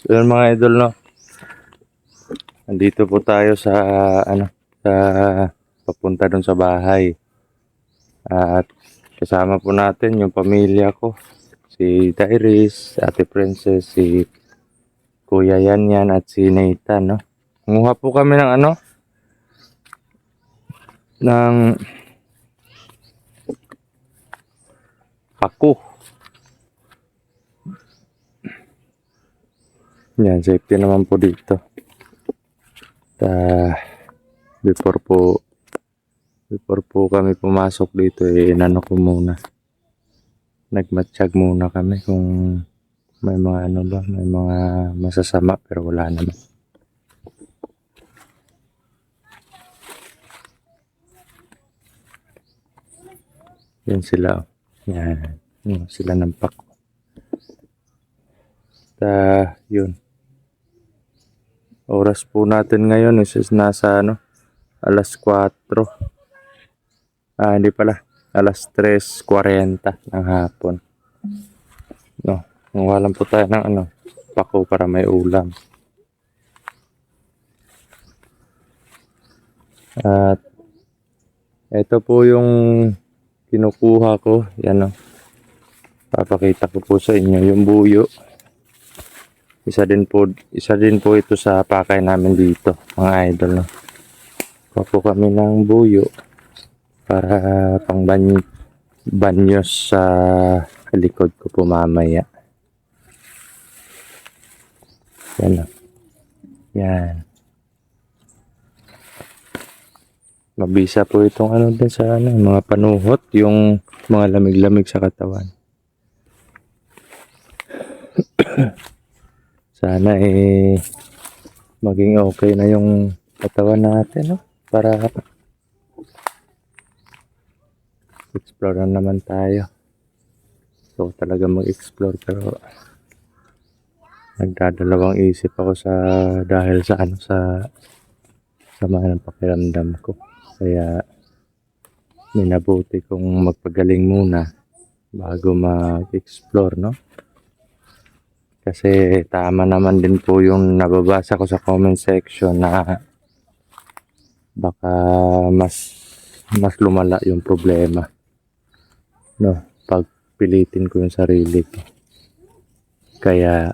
Yun mga idol, no. Nandito po tayo sa sa papunta dun sa bahay. At kasama po natin yung pamilya ko. Si Dairis, Ate Princess, si Kuya Yanyan at si Nathan, no. Kumuha po kami ng ng ako. Yan, safety naman po dito. Before po kami pumasok dito, inano ko muna. Nagmatsyag muna kami kung may mga may mga masasama, pero wala naman. Yan sila. Yan. Yan sila ng pako. Yun. Oras po natin ngayon is nasa alas 4. Hindi pala. Alas 3:40 ng hapon. No, walang po tayo ng pako para may ulam. At ito po yung kinukuha ko. Yan, papakita ko po sa inyo yung buyo. Isa din po ito sa pakay namin dito, mga idol, no. Kuha po kami ng buyo para pang banyos sa likod ko po mamaya. Yan, no. Yan. Mabisa po itong din sa mga panuhot, yung mga lamig-lamig sa katawan. Sana maging okay na yung katawan natin, no? Para explore na naman tayo. So talaga mag-explore, pero nagdadalawang isip ako dahil sa sama ng pakiramdam ko. Kaya minabuti kong magpagaling muna bago mag-explore, no? Kasi tama naman din po yung nababasa ko sa comment section na baka mas lumala yung problema, no, pag pilitin ko yung sarili ko. Kaya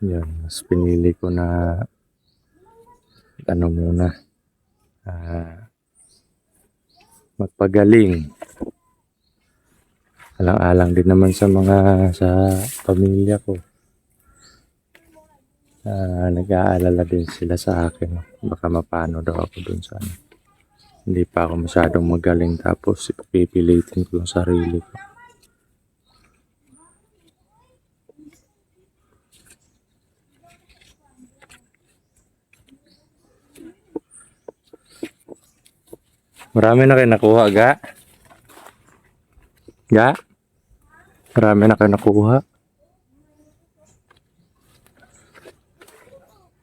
yun, mas pinili ko na muna magpagaling. Alang-alang din naman sa pamilya ko. Nag-aalala din sila sa akin. Baka mapano daw ako dun sa hindi pa ako masyadong magaling, tapos ipipilitin ko yung sarili ko. Marami na kayo nakuha, Ga? Marami na kayo nakuha?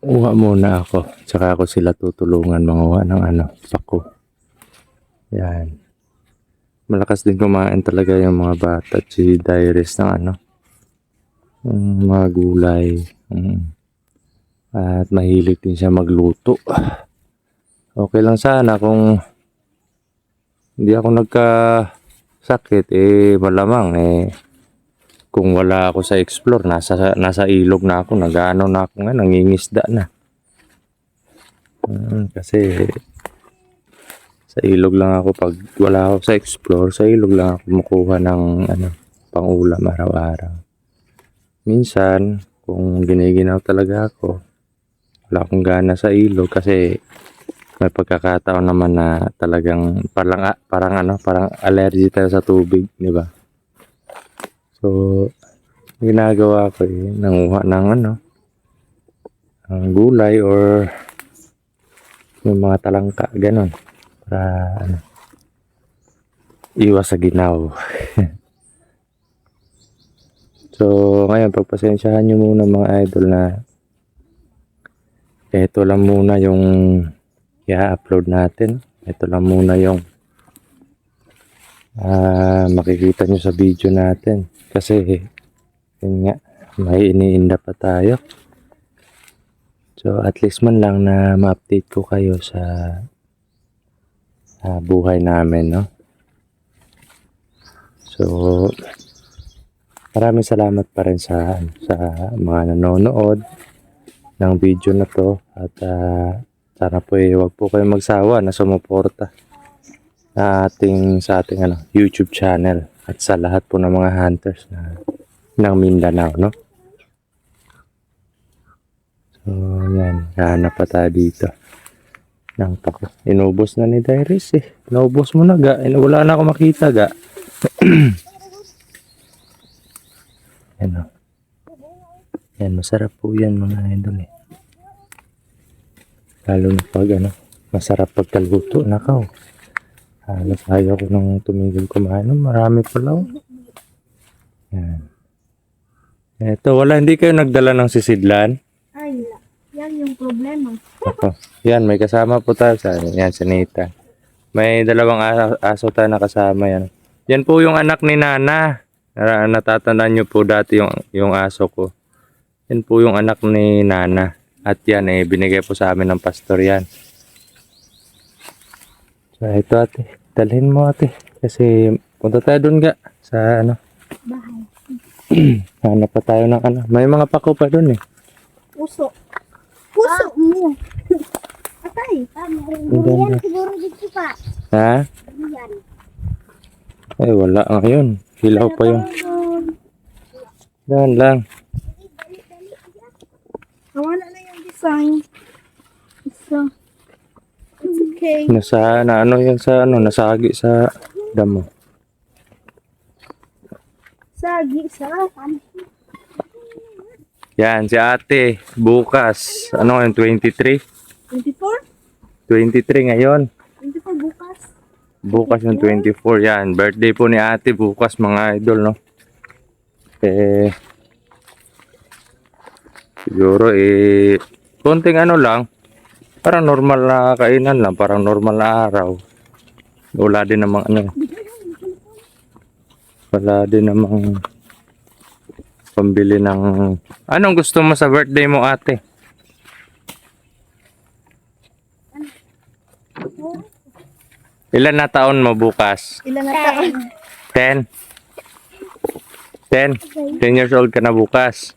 Uha muna ako. Tsaka ako sila tutulungan manguha ng pako. Yan. Malakas din kumain talaga yung mga bata. Si Dairis ng mga gulay. At mahilig din siya magluto. Okay lang sana kung hindi ako nagkasakit, malamang kung wala ako sa explore, nasa ilog na ako, nangingisda na. Kasi sa ilog lang ako, pag wala ako sa explore, sa ilog lang ako kumukuha ng pang-ulam araw-araw. Minsan, kung giniginaw talaga ako, wala akong gana sa ilog kasi may pagkakataon naman na talagang parang allergy tayo sa tubig, di ba? So, ginagawa ko nanguha ng ang gulay or yung mga talangka, ganon, para iwas sa ginaw. So, ngayon, pagpasensyahan nyo muna mga idol na ito lang muna yung i-upload natin. Ito lang muna yung makikita nyo sa video natin. Kasi Yun nga, may iniinda pa tayo. So at least man lang na ma-update ko kayo sa buhay namin, no? So maraming salamat pa rin sa mga nanonood ng video na to at sana po wag po kayong magsawa na sumuporta sa ating YouTube channel at sa lahat po ng mga hunters ng Mindanao, no? So, yan. Hanap pa tayo dito. Nang pako. Inubos na ni Dairis eh. Inubos mo na ga. Wala na ako makita ga. Yan o. Yan. Masarap po yan mga idol eh. Lalo na pag masarap pagkaluto. Nakaw. Halos ayaw ko nang tumigil kumain. Marami pala o. Yan. Ito. Hindi kayo nagdala ng sisidlan? Ay, yan yung problema. Ako. Yan, may kasama po tayo yan, si Nita. May dalawang aso tayo na kasama yan. Yan po yung anak ni Nana. Natatandaan nyo po dati yung aso ko. Yan po yung anak ni Nana. At yan binigay po sa amin ng pastor yan. So ito ate, dalhin mo ate. Kasi punta tayo dun ga. Sa Bahay. hanap pa tayo ng may mga pako pa dun eh. Puso. Puso mo. Atay. Yan siguro dito pa. Ha? Yan. Ay wala ngayon. Hilaw pa yun. Dahan lang. Nawala na yung design. So, it's okay. Nasagi sa damo. Sagi sa Yan, si ate, bukas. Ano ngayon, 23? 24? 23 ngayon. 24 bukas. Bukas yung 24, yan. Birthday po ni ate bukas mga idol, no? Siguro konting lang. Parang normal na kainan lang, parang normal na araw. Wala din namang wala din namang pambili ng anong gusto mo sa birthday mo ate? Ilan na taon mo bukas? Ilan na taon? 10? 10 years old ka na bukas.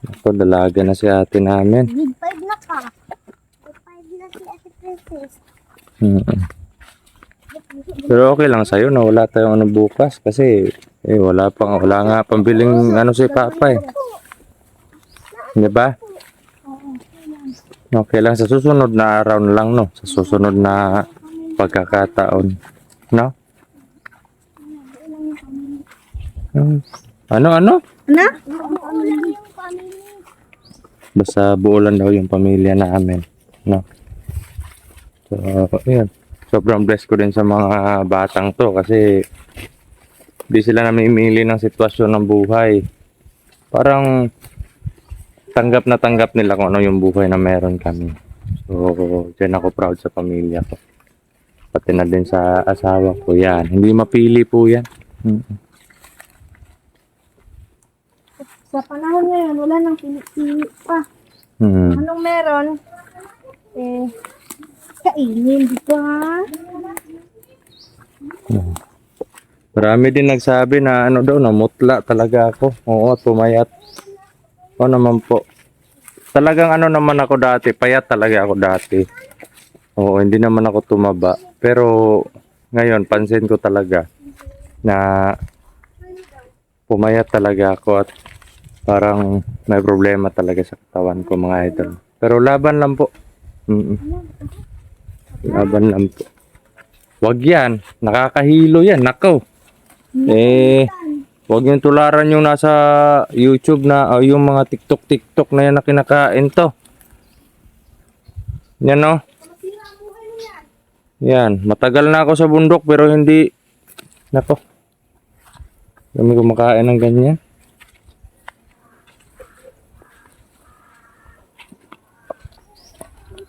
Ako, dalaga na si ate namin. Big 5 na ka. Big 5 na si Ate Princess. Pero okay lang sa'yo na wala tayong bukas kasi wala nga pambiling si Papa eh. Di ba? Okay lang sa susunod na araw na lang, no? Sa susunod na pagkakataon, no? Ano? Na? Basta buo lang daw yung pamilya namin, no? So, ayan. Sobrang blessed ko din sa mga batang to kasi di sila namimili ng sitwasyon ng buhay. Parang tanggap nila kung ano yung buhay na meron kami. So, dyan ako proud sa pamilya ko. Pati na din sa asawa ko yan. Hindi mapili po yan. Sa panahon ngayon, wala nang pili pa. Anong meron? Kainin, di ba? Marami din nagsabi na namutla talaga ako. Oo, pumayat. O naman po. Talagang naman ako dati, payat talaga ako dati. Oo, hindi naman ako tumaba. Pero ngayon, pansin ko talaga na pumayat talaga ako at parang may problema talaga sa katawan ko mga idol. Pero laban lang po. Laban lang po. Wag yan. Nakakahilo yan. Nakaw. Wag yung tularan yung nasa YouTube na yung mga TikTok na yan na kinakain to. Yan o. Yan. Matagal na ako sa bundok pero hindi. Nako. Kami kumakain ng ganyan.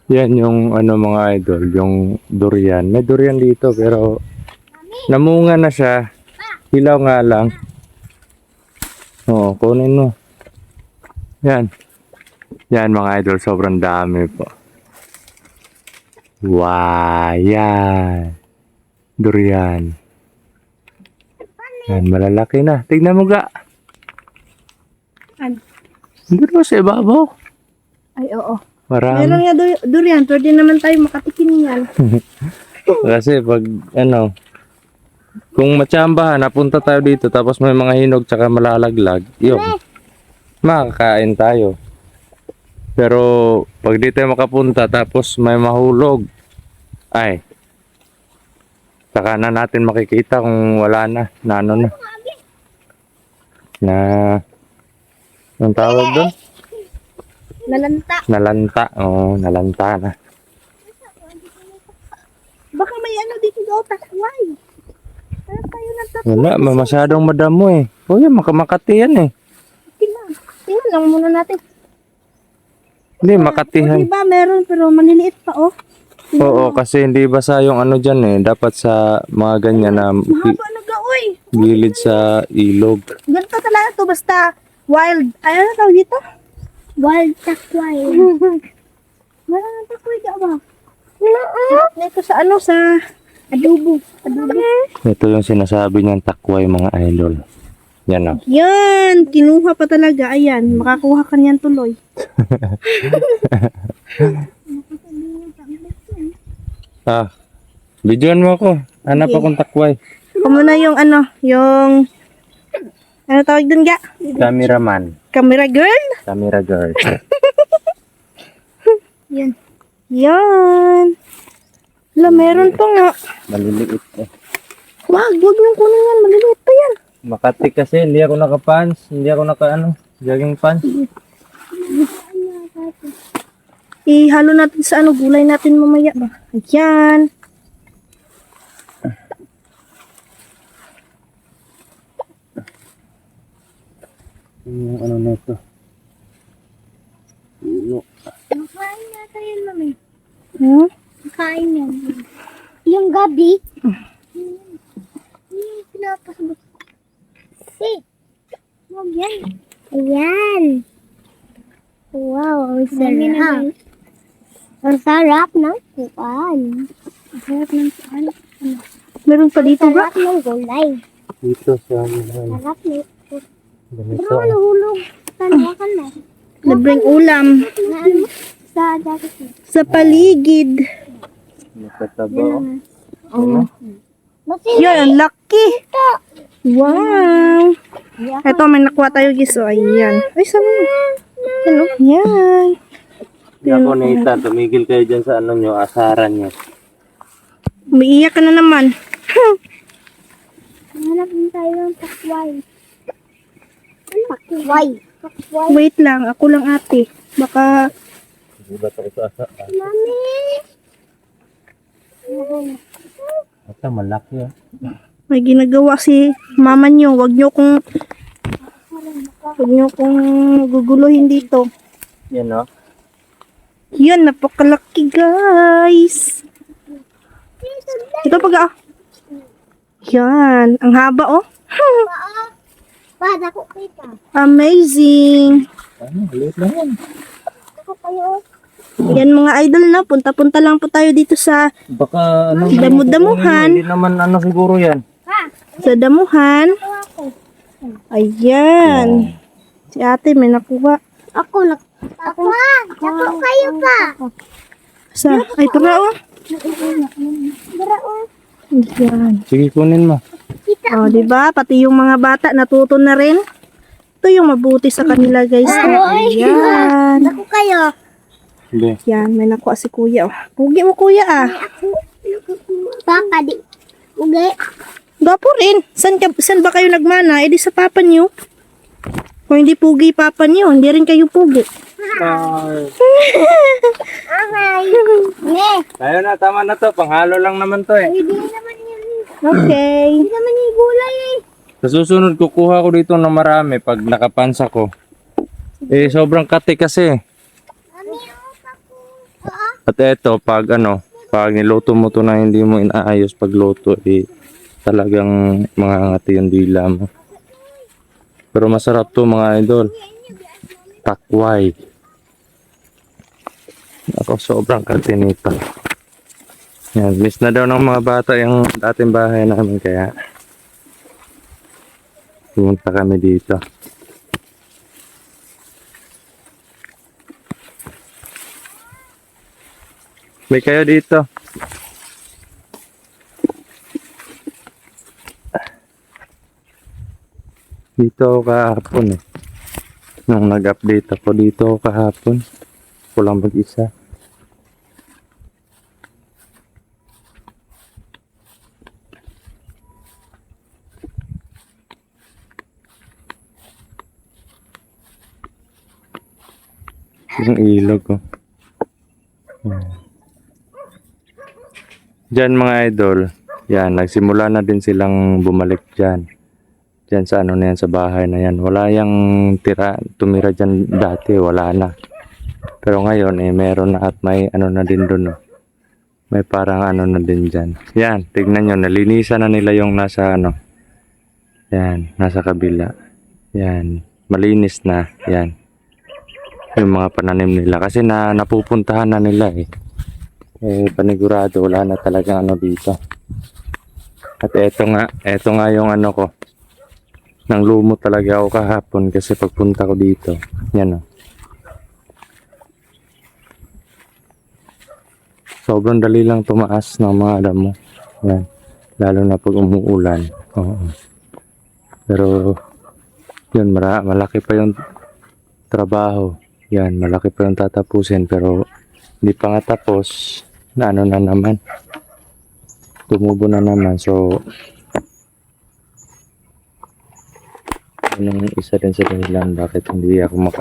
Yan yung mga idol, yung durian. May durian dito pero namunga na siya. Hilaw nga lang. Oo, kunin mo. Yan. Yan mga idol, sobrang dami po. Wow, yan. Durian. Yan, malalaki na. Tignan mo ga. Ano? Hindi mo sa ibabaw. Ay, oo. Marami. Meron nga durian. Pwede naman tayo makatikin yan. Kasi pag ano, kung matsambahan, napunta tayo dito tapos may mga hinog tsaka malalaglag, yun. Makakain tayo. Pero pag di tayo makapunta tapos may mahulog, ay, saka na natin makikita kung wala na, na ano na. Na, ang tawag doon? Nalanta. Nalanta. Oo, nalanta na. Baka may ano dito daw, takway. Kaya tayo nagtakway. Wala, masyadong madamo eh. O yan, Makati yan eh. Tingnan lang muna natin. Hindi, Makatihan. Diba meron pero maliliit pa oh. Oo, kasi hindi basa yung ano dyan eh. Dapat sa mga ganyan na Mahaba na gaoy. gilid sa ilog. Ganito talaga to basta wild. Ay, ano tawag dito? Wild takway. Meron ng takway ka ba? Ito sa ano sa adobo. Adobo. Ito yung sinasabi niyang takway mga idol. Yan o. Yan, kinuha pa talaga. Ayan, makakuha ka niyan tuloy. Ah, videoan mo ako. Hanap Okay. akong takway. Kamo na yung ano, yung ano tawag dun ga? Cameraman. Camera girl? Camera girl. Yan. Yan. Wala, meron pa nga. Maliliit eh. Wag niyong kunin yan. Maliliit pa yan. Makati kasi, hindi ako naka-pants. Hindi ako jogging pants. Ihalo natin sa ano, gulay natin mamaya ba? Ayan. Yung ano na ito. Makain natin yan, mami. Hmm? Makain yan. Yung gabi? Yung pinapasabot. Huwag yan. Ayan. Wow, ang sarap. Ang sarap ng kuan. Ang sarap ng kuan. Meron pa dito ba? Sarap ng gulay. Dito sa ano. Sarap ng Ganito. Bro, nahulog. Tanawakan na. Libreng ulam. Sa dati. Sa paligid. Nakataba. Oh. Yan, ang laki. Wow. Ito, may nakuha tayo guys. So, ayan. Ay, saan mo? Ano? Yan. Ako Nathan, tumigil kayo dyan sa ano nyo, asaran nyo. Umiiyak ka na naman. Hanap din tayo ng takway. Takway. Wait lang, ako lang ate. Baka... Gulat ako sa asa. Mami! Ata, malaki ah. May ginagawa si mama nyo. Huwag nyo kong guguluhin dito. Yan o. Yan, napakalaki guys. Ito pag Yan, ang haba oh. Pada ko kita. Amazing. Ano, ulit lang yan. Yan mga idol na, punta-punta lang po tayo dito sa Baka ano, Damu-damuhan. hindi naman ano siguro yan. Sa damuhan. Ayan. Si ate may nakuha. Ako kayo pa. Sa, ay tara oh. Ayan. Sige, kunin mo. Oh, di ba? Pati yung mga bata natuto na rin. Ito yung mabuti sa kanila, guys. Ayan. Ako kayo. Hindi. Yan, may nakuha si kuya. Oh. Pugi mo, kuya, ah. Baka di. Pugi. Gapo rin. San ba kayo nagmana? Eh, di sa papa niyo. Kung hindi pugi papa niyo, hindi rin kayo pugi. Tayo na, tama na to. Panghalo lang naman to eh. Hindi naman yun. Okay. Hindi naman yung gulay eh. Sa susunod, kukuha ko dito ng marami pag nakapansa ko. Eh, sobrang kati kasi. At eto, pag niluto mo to na hindi mo inaayos pag luto, eh, talagang mga ngati yung dila mo. Pero masarap to mga idol. Takway. Ako, sobrang karte nito. Yan, miss na daw ng mga bata yung dating bahay namin kaya pumunta kami dito. May kayo dito. Dito ako kahapon eh. Nung nag-update ako dito ako kahapon. Kulang mag-isa. Yung ilog ko. Diyan mga idol. Yan, nagsimula na din silang bumalik dyan. Diyan sa ano na yan, sa bahay na yan. Wala yung tumira dyan dati, wala na. Pero ngayon eh, meron na at may ano na din doon. Oh. May parang ano na din dyan. Yan, tignan nyo, nalinisan na nila yung nasa ano. Yan, nasa kabila. Yan, malinis na. Yan. Yung mga pananim nila. Kasi napupuntahan na nila eh. Eh, panigurado, wala na talaga ano dito. At eto nga yung ano ko. Nang lumot talaga ako kahapon kasi pagpunta ko dito. Yan o. Sobrang dali lang tumaas ng mga damo. Yan. Lalo na pag umuulan. Oo. Pero, yun, malaki pa yung trabaho. Yan, malaki pa yung tatapusin. Pero, hindi pa nga tapos. Na ano na naman. Tumubo na naman. So, yung isa din sa dahilan bakit hindi ako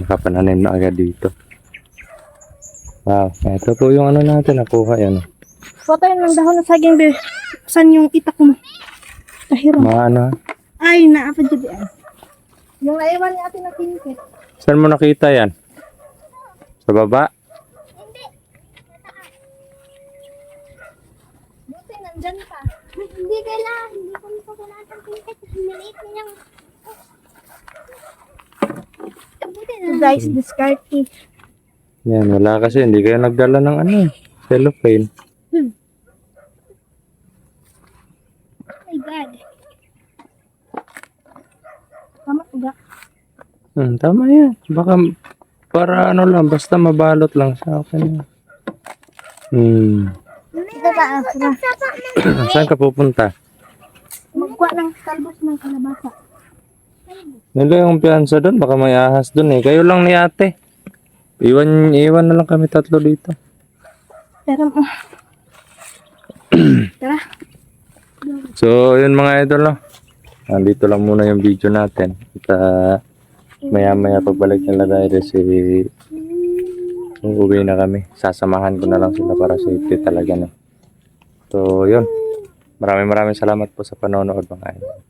makapananim na agad dito. Wow, ito po yung ano natin nakuha yan. Foto yun ng dahon ng saging be. Saan yung itak mo? Tahirong. Maano? Ay, naapad dyan yan. Yung naiwan ni ate na kinikit. Saan mo nakita yan? Sa baba? Buti, nandyan pa. Hindi kailangan, hindi ko nito kailangan ng pintek. Maliit na yung... Buti na. So guys, discard it. Yan, wala kasi. Hindi kayo nagdala ng ano, cellophane. Hmm. Oh my God. Tama ko ba? Tama yan. Baka para ano lang, basta mabalot lang sa akin. Ito ba? Saan ka pupunta? Magkuha ng talbos ng kalabasa. Nila yung piyansa doon, baka may ahas doon eh. Kayo lang ni ate. Iwan na lang kami tatlo dito. Pero, tara. So, yun mga idol, no? Nandito lang muna yung video natin. At maya-maya pagbalik nila dahil uuwi na kami. Sasamahan ko na lang sila para safety talaga, no? So, yun. Maraming salamat po sa panonood mga idol.